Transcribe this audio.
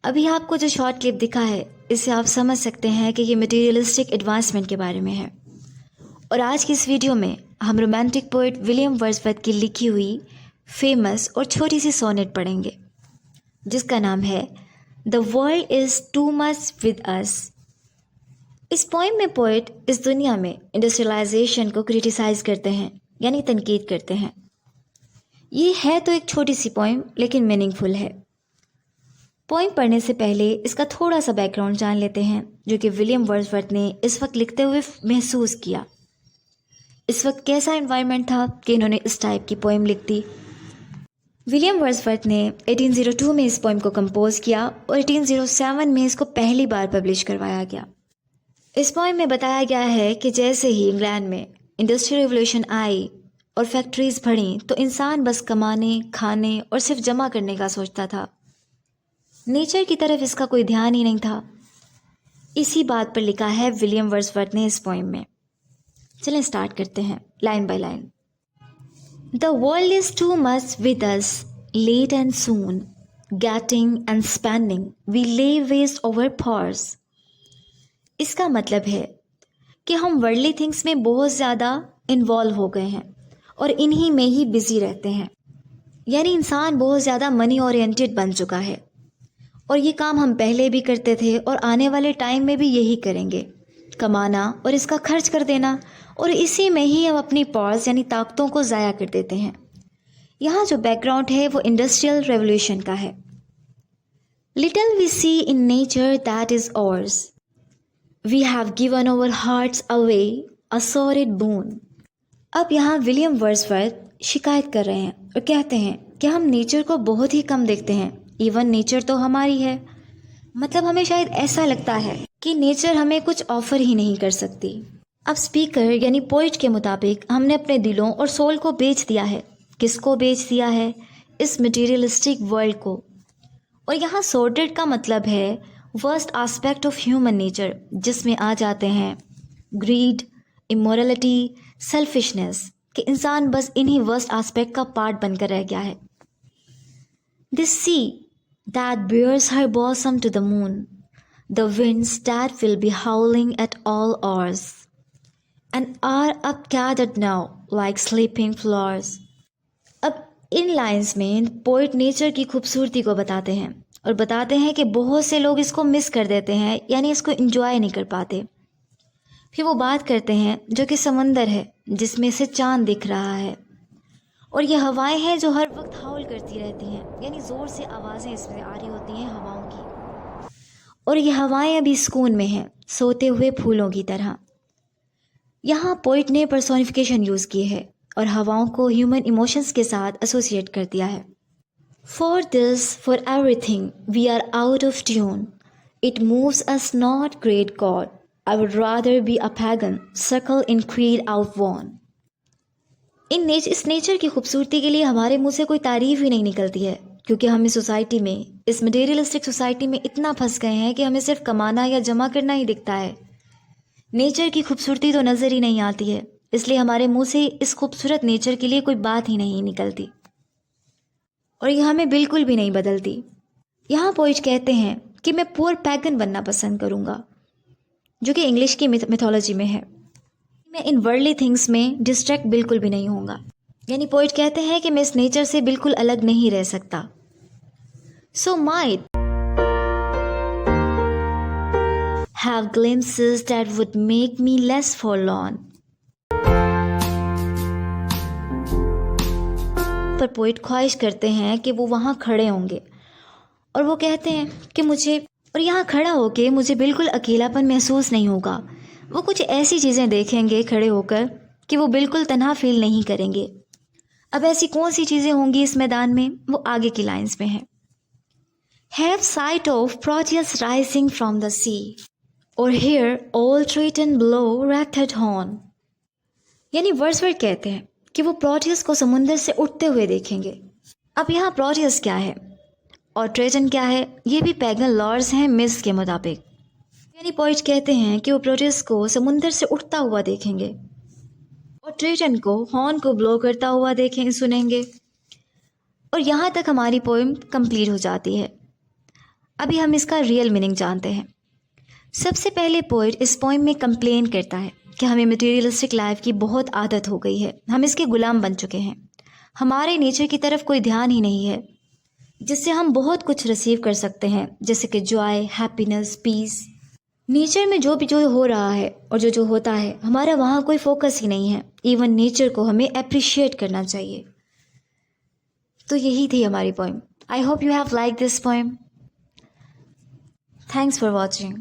अभी आपको जो शॉर्ट क्लिप दिखा है, इससे आप समझ सकते हैं कि ये मटेरियलिस्टिक एडवांसमेंट के बारे में है। और आज की इस वीडियो में हम रोमांटिक पोएट विलियम वर्ड्सवर्थ की लिखी हुई फेमस और छोटी सी सोनेट पढ़ेंगे, जिसका नाम है the world is to much with अस। इस पोएम में पोएट इस दुनिया में इंडस्ट्रियलाइजेशन को क्रिटिसाइज करते हैं, यानी तनकीद करते हैं। ये है तो एक छोटी सी पोएम, लेकिन मीनिंगफुल है। पोएम पढ़ने से पहले इसका थोड़ा सा बैकग्राउंड जान लेते हैं, जो कि विलियम वर्ड्सवर्थ ने इस वक्त लिखते हुए महसूस किया। इस वक्त कैसा एनवायरनमेंट था कि इन्होंने इस टाइप की पोएम लिख दी। विलियम वर्ड्सवर्थ ने 1802 में इस पोएम को कंपोज किया और 1807 में इसको पहली बार पब्लिश करवाया गया। इस पोएम में बताया गया है कि जैसे ही इंग्लैंड में इंडस्ट्रियल रिवोल्यूशन आई और फैक्ट्रीज बढ़ीं, तो इंसान बस कमाने, खाने और सिर्फ जमा करने का सोचता था। नेचर की तरफ इसका कोई ध्यान ही नहीं था। इसी बात पर लिखा है विलियम वर्ड्सवर्थ ने इस पोएम में। चलें स्टार्ट करते हैं line by line. The world is too much with us, late and soon, getting and spending, we lay waste our powers. इसका मतलब है कि हम वर्ल्डली थिंग्स में बहुत ज़्यादा इन्वॉल्व हो गए हैं और इन्हीं में ही बिजी रहते हैं। यानी इंसान बहुत ज़्यादा मनी ओरिएंटेड बन चुका है और ये काम हम पहले भी करते थे और आने वाले टाइम में भी यही करेंगे, कमाना और इसका खर्च कर देना, और इसी में ही हम अपनी पावर्स यानी ताकतों को ज़ाया कर देते हैं। यहाँ जो बैकग्राउंड है वो इंडस्ट्रियल रेवोल्यूशन का है। Little we see in nature that is ours. We have given our hearts away, a sordid boon. अब यहाँ विलियम वर्ड्सवर्थ शिकायत कर रहे हैं और कहते हैं कि हम नेचर को बहुत ही कम देखते हैं। इवन नेचर तो हमारी है। मतलब हमें शायद ऐसा लगता है कि नेचर हमें कुछ ऑफर ही नहीं कर सकती। अब स्पीकर यानी पोइट के मुताबिक हमने अपने दिलों और सोल को बेच दिया है। किसको बेच दिया है? इस मटेरियलिस्टिक वर्ल्ड को। और यहाँ सॉर्टेड का मतलब है worst aspect of human nature, जिसमें आ जाते हैं ग्रीड, इमोरलिटी, सेल्फिशनेस, कि इंसान बस इन्हीं वर्स्ट एस्पेक्ट का पार्ट बनकर रह गया है। This see that bears her bosom to the moon, the winds that will be howling at all hours, and are upgathered now like sleeping flowers. अब इन लाइन्स में पोइट नेचर की खूबसूरती को बताते हैं और बताते हैं कि बहुत से लोग इसको मिस कर देते हैं, यानी इसको एंजॉय नहीं कर पाते। फिर वो बात करते हैं जो कि समंदर है, जिसमें से चांद दिख रहा है, और ये हवाएं हैं जो हर वक्त हाउल करती रहती हैं, यानी ज़ोर से आवाज़ें इसमें आ रही होती हैं हवाओं की। और ये हवाएं अभी सुकून में हैं, सोते हुए फूलों की तरह। यहाँ पोइट ने पर्सोनिफिकेशन यूज़ की है और हवाओं को ह्यूमन इमोशंस के साथ एसोसिएट कर दिया है। For this, for everything, we are out of tune. It moves us not, great God. I would rather be a pagan, suckle in creed outworn. इस नेचर की खूबसूरती के लिए हमारे मुंह से कोई तारीफ ही नहीं निकलती है, क्योंकि हम इस सोसाइटी में, इस मटेरियलिस्टिक सोसाइटी में इतना फंस गए हैं कि हमें सिर्फ कमाना या जमा करना ही दिखता है। नेचर की खूबसूरती तो नज़र ही नहीं आती है, इसलिए हमारे मुंह से इस खूबसूरत नेचर के लिए कोई बात ही नहीं निकलती और यह हमें बिल्कुल भी नहीं बदलती। यहाँ पोइट कहते हैं कि मैं पुअर पैगन बनना पसंद करूँगा, जो कि इंग्लिश की मिथोलॉजी में है। मैं इन वर्ल्डली थिंग्स में डिस्ट्रैक्ट बिल्कुल भी नहीं होऊंगा। यानी पोइट कहते हैं कि मैं इस नेचर से बिल्कुल अलग नहीं रह सकता। So might have glimpses that would make me less forlorn. पर पोइट ख्वाहिश करते हैं कि वो वहाँ खड़े होंगे और वो कहते हैं कि मुझे, और यहाँ खड़ा होके मुझे बिल्कुल अकेलापन महसूस नहीं होगा। वो कुछ ऐसी चीज़ें देखेंगे खड़े होकर कि वो बिल्कुल तन्हा फील नहीं करेंगे। अब ऐसी कौन सी चीज़ें होंगी इस मैदान में, वो आगे की लाइन्स में है। Have sight of Proteus rising from the sea, और hear all Triton blow wreathed horn. यानी वर्ड्सवर्थ कहते हैं कि वो प्रोटियस को समुंदर से उठते हुए देखेंगे। अब यहाँ प्रोटियस क्या है और ट्रेजन क्या है, ये भी पैगन लॉर्ड्स हैं मिस के मुताबिक। यानी पोइट कहते हैं कि वो प्रोटियस को समुंदर से उठता हुआ देखेंगे और ट्रेजन को हॉर्न को ब्लो करता हुआ देखेंगे, सुनेंगे। और यहाँ तक हमारी पोएम कंप्लीट हो जाती है। अभी हम इसका रियल मीनिंग जानते हैं। सबसे पहले पोइट इस पोइम में कंप्लेन करता है कि हमें मटेरियलिस्टिक लाइफ की बहुत आदत हो गई है, हम इसके गुलाम बन चुके हैं। हमारे नेचर की तरफ कोई ध्यान ही नहीं है जिससे हम बहुत कुछ रिसीव कर सकते हैं, जैसे कि जॉय, हैप्पीनेस, पीस। नेचर में जो हो रहा है और जो होता है, हमारा वहाँ कोई फोकस ही नहीं है। इवन नेचर को हमें अप्रिशिएट करना चाहिए। तो यही थी हमारी poem. I hope you have like this poem. Thanks for watching.